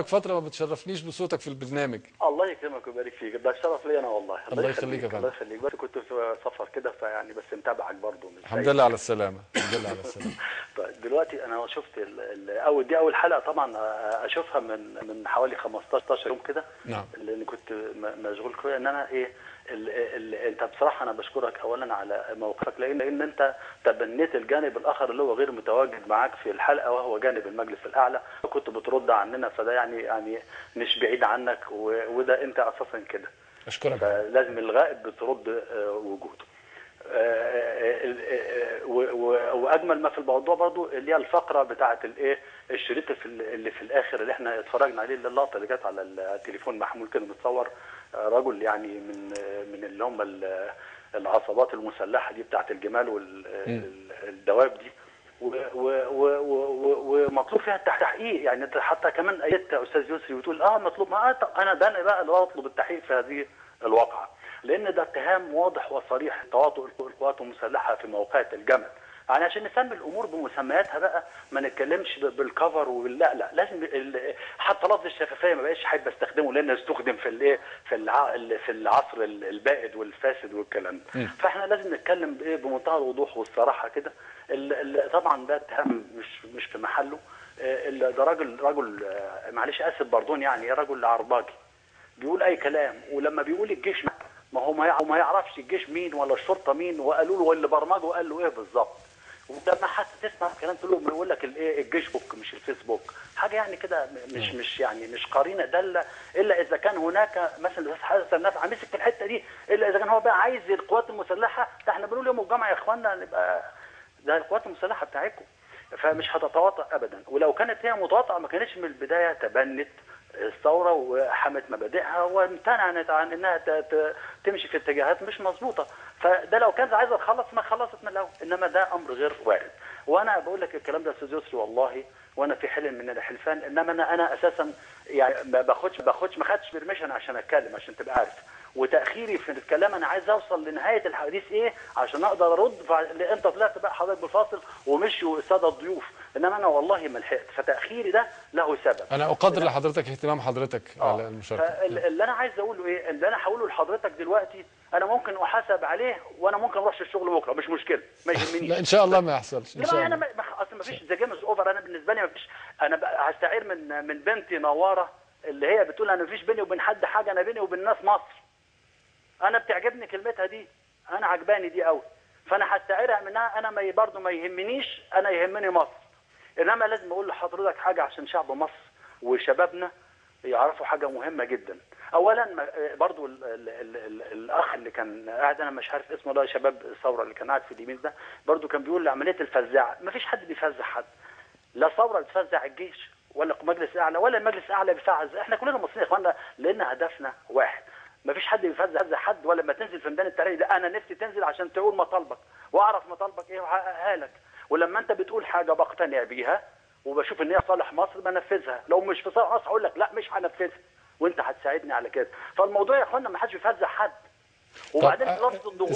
فتره ما بتشرفنيش بصوتك في البرنامج. الله يكرمك ويبارك فيك، ده الشرف لي انا والله. الله يخليك يا فندم. الله يخليك، بس كنت في سفر كده فيعني بس متابعك برضه مش الحمد زيك لله على يعني. السلامه، الحمد لله على السلامه. طيب دلوقتي انا شفت دي اول حلقه طبعا اشوفها من حوالي 15 يوم كده. نعم. لان كنت مشغول كده ان انا ايه انت بصراحه انا بشكرك اولا على موقفك، لان انت تبنيت الجانب الاخر اللي هو غير متواجد معاك في الحلقه، وهو جانب المجلس الاعلى، كنت بترد عننا، فده يعني مش بعيد عنك، وده انت اساسا كده. اشكرك. فلازم الغائب بترد وجوده. واجمل ما في الموضوع برضو اللي هي الفقره بتاعه الايه الشريط اللي في الاخر اللي احنا اتفرجنا عليه، اللقطه اللي جت على التليفون محمول كده متصور رجل يعني من اللي هم العصابات المسلحه دي بتاعه الجمال والدواب دي، ومطلوب فيها التحقيق. يعني انت حتى كمان ايدت يا استاذ يسري وتقول مطلوب، ما انا بقى اللي اطلب التحقيق في هذه الواقعه، لان ده اتهام واضح وصريح تواطؤ القوات المسلحه في موقعة الجمل. يعني عشان نسمي الامور بمسمياتها بقى، ما نتكلمش بالكفر لا لازم حتى لفظ الشفافيه ما بقاش حابب استخدمه، لانه استخدم في الايه في العصر البائد والفاسد والكلام ده. فاحنا لازم نتكلم بمنتهى الوضوح والصراحه كده. طبعا ده اتهام مش في محله. ده راجل معلش اسف باردون، يعني رجل عرباجي بيقول اي كلام، ولما بيقول الجيش ما هو ما يعرفش الجيش مين ولا الشرطه مين، وقالوا له واللي برمجه قال له ايه بالظبط. ولما حتى تسمع كلام تقول له يقول لك الايه الجيش بوك مش الفيسبوك، حاجه يعني كده مش يعني مش قرينه داله، الا اذا كان هناك مثلا الاستاذ حسن نافع مسك في الحته دي، الا اذا كان هو بقى عايز القوات المسلحه. ده احنا بنقول يوم الجمعه يا اخوانا نبقى ده القوات المسلحه بتاعتكم، فمش هتتواطأ ابدا. ولو كانت هي متواطئه ما كانتش من البدايه تبنت الثوره وحمت مبادئها وامتنعت عن انها تمشي في اتجاهات مش مظبوطه. فده لو كانت عايزه تخلص ما خلصت من الاول، انما ده امر غير وارد. وانا بقول لك الكلام ده يا استاذ يسري والله، وانا في حلم من الحلفان، انما انا اساسا يعني ما خدتش برميشن عشان اتكلم، عشان تبقى عارف. وتاخيري في الكلام انا عايز اوصل لنهايه الحديث عشان اقدر ارد. انت طلعت بقى حضرتك بالفاصل ومشوا الساده الضيوف، انما انا والله ما لحقت، فتاخيري ده له سبب. انا اقدر لحضرتك اهتمام حضرتك على المشاركه. اللي انا عايز اقوله اللي انا هقوله لحضرتك دلوقتي، انا ممكن احاسب عليه، وانا ممكن اروح الشغل بكره، مش مشكله، ما يهمنيش. لا ان شاء الله ما يحصلش ان شاء الله. انا اصل ما فيش ذا جيم از اوفر. انا بالنسبه لي ما فيش. انا هستعير من بنتي نواره اللي هي بتقول انا ما فيش بيني وبين حد حاجه، انا بيني وبين ناس مصر. انا بتعجبني كلمتها دي، انا عجباني دي قوي، فانا هستعيرها منها. انا برضه ما يهمنيش، انا يهمني مصر. انما لازم اقول لحضرتك حاجه عشان شعب مصر وشبابنا يعرفوا حاجه مهمه جدا. اولا برضو الاخ اللي كان قاعد انا مش عارف اسمه، ده شباب الثوره اللي كان قاعد في اليمين ده، برضو كان بيقول عمليه الفزاعه. ما فيش حد بيفزع حد، لا ثوره بتفزع الجيش ولا مجلس اعلى ولا المجلس الاعلى بيفزع. احنا كلنا مصريين يا اخوانا، لان هدفنا واحد. ما فيش حد بيفزع حد، ولا لما تنزل في ميدان التحرير لا انا نفسي تنزل عشان تقول مطالبك واعرف مطالبك ايه واحققها لك. ولما انت بتقول حاجه بقتنع بيها وبشوف ان هي صالح مصر بنفذها، لو مش في صالح مصر هقول لك لا مش هنفذها، وانت هتساعدني على كده. فالموضوع يا اخوانا ما حدش بيفزع حد. وبعدين لفظ الضغوط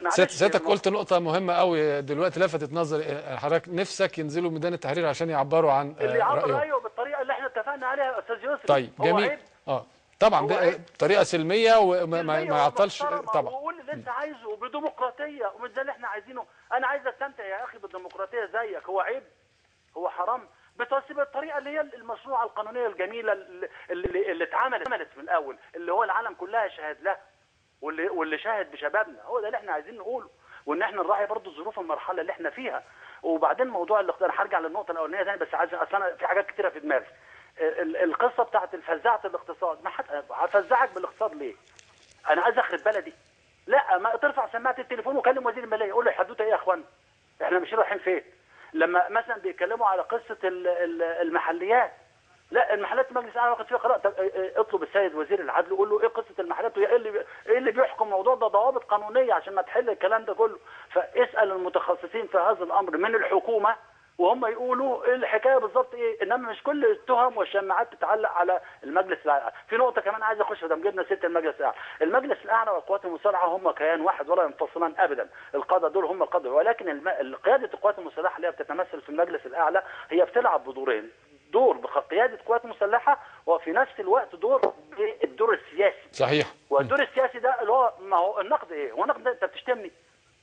سيادتك قلت نقطه مهمه قوي دلوقتي لفتت نظري. حضرتك نفسك ينزلوا ميدان التحرير عشان يعبروا عن اللي يعبر رايهم. رايه بالطريقه اللي احنا اتفقنا عليها يا استاذ يسري. طيب جميل. طبعا بطريقه سلميه وما يعطلش طبعا، وقول اللي انت عايزه وبديمقراطيه، ومش ده اللي احنا عايزينه. انا عايز استمتع يا اخي بالديمقراطيه زيك. هو عيب؟ هو حرام؟ بتوصي الطريقه اللي هي المشروعه القانونيه الجميله اللي اتعملت من الاول، اللي هو العالم كلها شاهد لها، واللي شاهد بشبابنا. هو ده اللي احنا عايزين نقوله، وان احنا نراعي برضو ظروف المرحله اللي احنا فيها. وبعدين موضوع الاختيار، هرجع للنقطه الاولانيه ثاني، بس عايز اصل انا في حاجات كتيره في دماغي. القصه بتاعت فزاعه الاقتصاد، ما هفزعك بالاقتصاد ليه؟ انا عايز اخرب بلدي؟ لا، ما ترفع سماعه التليفون وكلم وزير الماليه قول له الحدوته ايه يا اخوانا؟ احنا مش رايحين فين؟ لما مثلا بيتكلموا على قصه المحليات، لا المحلات مجلس الاعلى واخد فيها قرار. اطلب السيد وزير العدل وقول له ايه قصه المحلات وايه اللي بيحكم الموضوع ده، ضوابط قانونيه عشان ما تحل الكلام ده كله. فاسال المتخصصين في هذا الامر من الحكومه وهم يقولوا ايه الحكايه بالظبط ايه، انما مش كل التهم والشماعات تتعلق على المجلس الاعلى. في نقطه كمان عايز اخش في جبنا ست المجلس الاعلى. المجلس الاعلى والقوات المسلحه هم كيان واحد ولا ينفصلان ابدا. القاده دول هم القاده، ولكن قياده القوات المسلحه اللي هي بتتمثل في المجلس الاعلى هي بتلعب بدورين. دور بقياده قوات مسلحه، وفي نفس الوقت دور بالدور السياسي. صحيح. والدور السياسي ده اللي هو، ما هو النقد ايه؟ هو النقد انت بتشتمني؟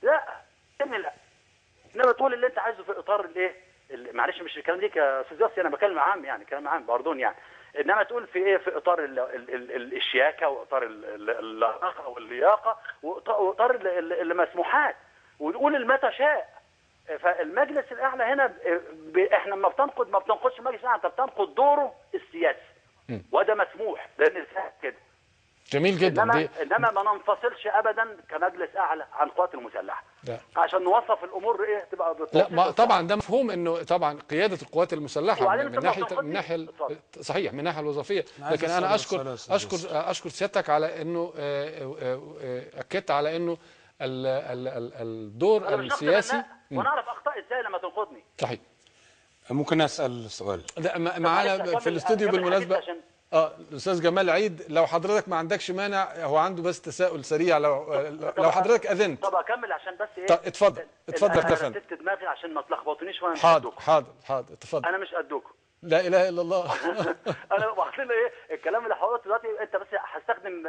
لا، بتشتمني لا. انما تقول اللي انت عايزه في اطار الايه؟ معلش مش الكلام ديك يا استاذ ياسر، انا بكلم عام يعني، كلام عام باردون يعني. انما تقول في ايه؟ في اطار الشياكه، واطار اللائقه واللياقه، واطار المسموحات، ونقول متى شاء. فالمجلس الاعلى هنا احنا لما ما بتنقدش المجلس الاعلى، انت بتنقد دوره السياسي، وده مسموح لان كده. جميل جدا. انما ما ننفصلش ابدا كمجلس اعلى عن القوات المسلحه. لا. عشان نوصف الامور ايه تبقى لا، ما طبعا ده مفهوم، انه طبعا قياده القوات المسلحه من ناحيه صحيح، من الناحيه الوظيفيه. لكن انا اشكر سيادتك على انه اكدت على انه الدور السياسي. وانا اعرف اخطاء ازاي لما تنقدني. صحيح. ممكن اسال سؤال؟ معانا في الاستوديو بالمناسبه الاستاذ جمال عيد، لو حضرتك ما عندكش مانع، هو عنده بس تساؤل سريع، لو حضرتك اذنت. طب اكمل عشان بس ايه. طب اتفضل يا فندم. انا سبت دماغي عشان ما تلخبطونيش وانا مش قدكم. حاضر اتفضل. انا مش قدكم. لا اله الا الله. انا واخدين ايه الكلام اللي حضرتك دلوقتي، انت بس هستخدم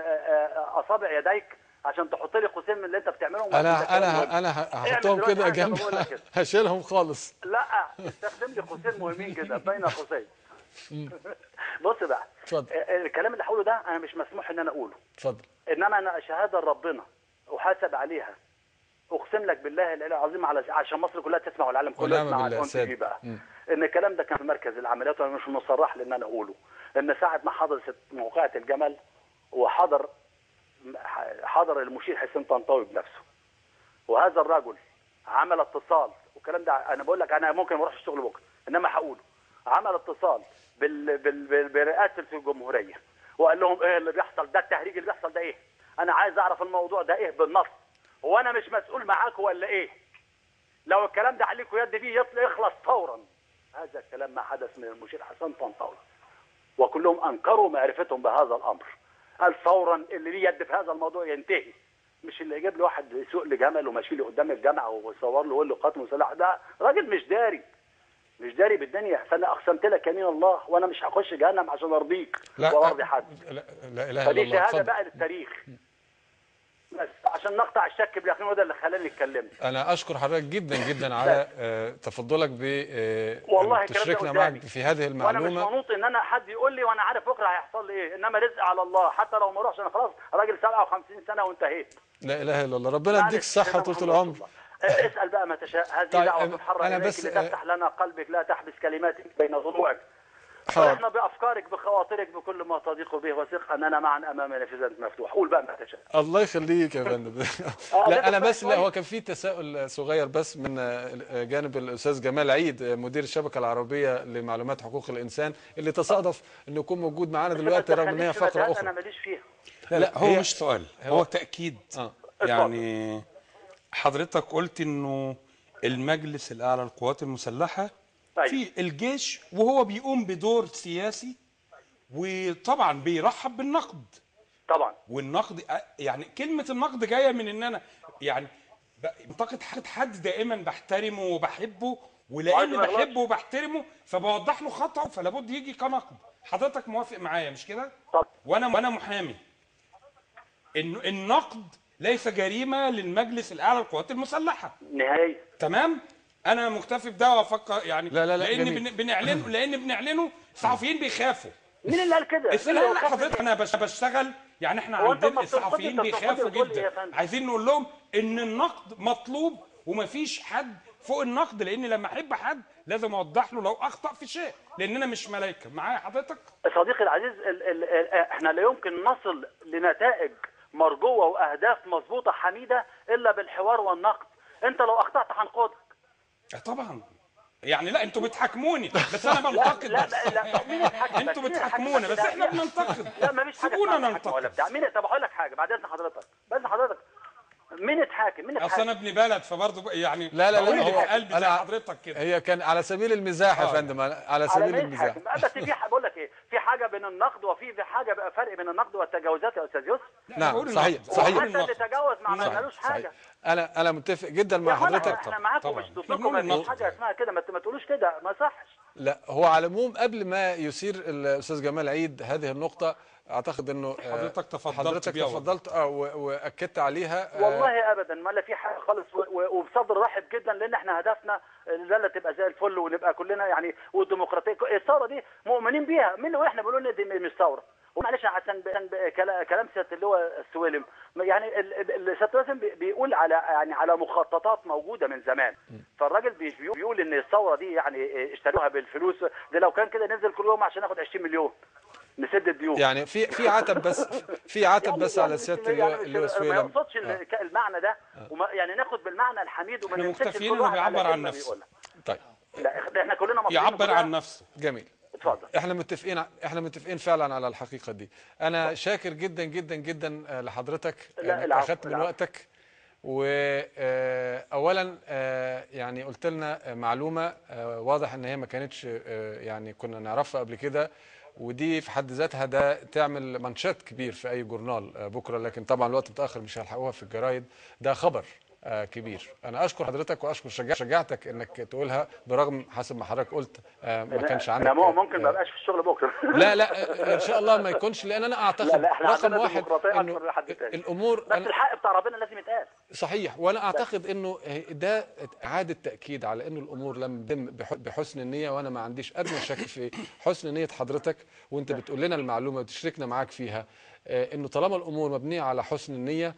اصابع يديك عشان تحط لي قوسين من اللي انت بتعملهم. انا هحطهم كده جنب، هشيلهم خالص. لا، استخدم لي قوسين مهمين كده بين قوسين. بص بقى، اتفضل. الكلام اللي هقوله ده انا مش مسموح ان انا اقوله. اتفضل. انما انا شهاده لربنا احاسب عليها، اقسم لك بالله العلي العظيم، عشان مصر كلها تسمع والعالم كله يسمع الأنت بقى. ان الكلام ده كان في مركز العمليات، وانا مش مصرح لان انا اقوله. ان ساعه ما حدثت موقعة الجمل، وحضر المشير حسين طنطاوي بنفسه، وهذا الرجل عمل اتصال، والكلام ده انا بقول لك انا ممكن ما اروحش الشغل بكره، انما هقوله. عمل اتصال برئاسه الجمهوريه، وقال لهم ايه اللي بيحصل ده، التهريج اللي بيحصل ده ايه؟ انا عايز اعرف الموضوع ده ايه بالنص، هو انا مش مسؤول معاكم ولا ايه؟ لو الكلام ده عليكم يد بيه يخلص فورا. هذا الكلام ما حدث من المشير حسين طنطاوي، وكلهم انكروا معرفتهم بهذا الامر. قال فورا اللي ليه يد في هذا الموضوع ينتهي، مش اللي يجيب لي واحد يسوق لي جمل وماشي لي قدام الجامعه ويصور له ويقول له قاتل مسلح. ده راجل مش داري بالدنيا. فانا اقسمت لك يمين الله وانا مش هخش جهنم عشان ارضيك وارضي حد. لا اله الا الله. فدي شهاده بقى للتاريخ، بس عشان نقطع الشك باليقين، وده اللي خلاني اتكلمت. انا اشكر حضرتك جدا جدا على تفضلك بتشركنا معك في هذه المعلومه. وانا مش منوط ان انا حد يقول لي وانا عارف بكره هيحصل لي ايه، انما رزق على الله. حتى لو ما اروحش انا خلاص راجل 57 سنه وانتهيت. لا اله الا الله. ربنا يديك الصحه طول العمر. اسال بقى ما تشاء. هذه دعوه تتحرك اليك لتفتح لنا قلبك، لا تحبس كلماتك بين ضلوعك. احنا بافكارك بخواطرك بكل ما تضيق به، وثق اننا معا امام نافذه مفتوح. قول بقى ما تشاء. الله يخليك يا فندم. لا انا بس، لا هو كان في تساؤل صغير بس من جانب الاستاذ جمال عيد مدير الشبكه العربيه لمعلومات حقوق الانسان، اللي تصادف انه يكون موجود معانا دلوقتي رغم ان هي فقره اخرى. انا ماليش فيها. لا هو مش سؤال، هو تاكيد. يعني حضرتك قلت انه المجلس الاعلى للقوات المسلحه في الجيش وهو بيقوم بدور سياسي، وطبعا بيرحب بالنقد طبعا. والنقد يعني كلمه النقد جايه من ان انا يعني بنتقد حد دائما بحترمه وبحبه، ولاني بحبه وبحترمه فبوضح له خطأه، فلا بد يجي كنقد. حضرتك موافق معايا مش كده؟ وانا محامي انه النقد ليس جريمه للمجلس الاعلى للقوات المسلحه نهائي. تمام. انا مكتفي بده وافكر يعني. لا لان بنعلنه الصحفيين بيخافوا. مين اللي قال كده؟ لا حضرتك انا بشتغل يعني، احنا عندنا الصحفيين بيخافوا جدا. عايزين نقول لهم ان النقد مطلوب ومفيش حد فوق النقد، لان لما احب حد لازم اوضح له لو اخطا في شيء، لاننا مش ملائكه. معايا حضرتك صديقي العزيز، احنا لا يمكن نصل لنتائج مرجوه واهداف مظبوطه حميده الا بالحوار والنقد. انت لو اخطات هنقودك. طبعا يعني. لا انتوا بتحاكموني بس انا بنتقد. لا مين يتحاكم؟ انتوا بتحاكمونا بس احنا بننتقد. لا ما فيش حاجه سيبونا ننتقد ولا بتاع. مين؟ طب هقول لك حاجه بعد اذن حضرتك، مين اتحاكم؟ اصل انا ابن بلد فبرضه يعني. لا هو قلبي زي حضرتك كده. هي كان على سبيل المزاح يا فندم، على سبيل المزاح. بس في بقول لك ايه، في حاجه بين النقد وفي حاجه بقى فرق بين النقد والتجاوزات يا استاذ يوسف. نعم صحيح. حتى اللي تجاوز ما عملوش حاجه. انا متفق جدا مع حضرتك. احنا معاكم مش ضدكم. مفيش حاجه اسمها كده، ما تقولوش كده، ما صحش. لا هو على العموم قبل ما يثير الاستاذ جمال عيد هذه النقطه، اعتقد انه حضرتك تفضلت واكدت عليها. والله ابدا ما لا في حاجه خالص، وبصدر رحب جدا، لان احنا هدفنا لا تبقى زي الفل ونبقى كلنا يعني، والديمقراطيه الثوره دي مؤمنين بيها من واحنا بنقول ان دي مش ثوره. ومعلش عشان كلام سياده اللواء السويلم، يعني سياده الوزير بيقول على يعني على مخططات موجوده من زمان، فالراجل بيقول ان الثوره دي يعني اشتروها بالفلوس دي، لو كان كده ننزل كل يوم عشان ناخد 20 مليون نسد الديون. يعني في عتب بس على سياده اللواء سويلم. ما يقصدش المعنى ده، يعني ناخد بالمعنى الحميد وما ننساش كل واحد بيعبر عن نفسه. طيب لا احنا كلنا يعبر عن نفسه. جميل. اتفضل. احنا متفقين فعلا على الحقيقه دي. انا شاكر جدا جدا جدا لحضرتك انك اخذت من وقتك. واولا يعني قلت لنا معلومه واضح ان هي ما كانتش يعني كنا نعرفها قبل كده، ودي في حد ذاتها ده تعمل منشات كبير في اي جورنال بكره، لكن طبعا الوقت متاخر مش هيلحقوها في الجرايد. ده خبر كبير. انا اشكر حضرتك واشكر شجاعتك انك تقولها، برغم حسب ما حضرتك قلت ما كانش عندك. انا ممكن ما ابقاش في الشغل بكره. لا ان شاء الله ما يكونش، لان انا اعتقد رقم واحد انه الامور بس الحق بتاع ربنا لازم يتقال. صحيح. وانا اعتقد انه ده اعاده تاكيد على انه الامور لم تتم بحسن النيه، وانا ما عنديش ادنى شك في حسن نيه حضرتك وانت بتقول لنا المعلومه وتشركنا معاك فيها، انه طالما الامور مبنيه على حسن النيه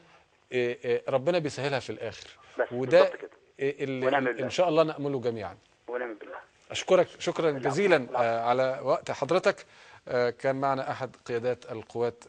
ربنا بيسهلها في الاخر، وده اللي ان شاء الله نأمله جميعا. ونعم بالله. اشكرك شكرا جزيلا على وقت حضرتك. كان معنا احد قيادات القوات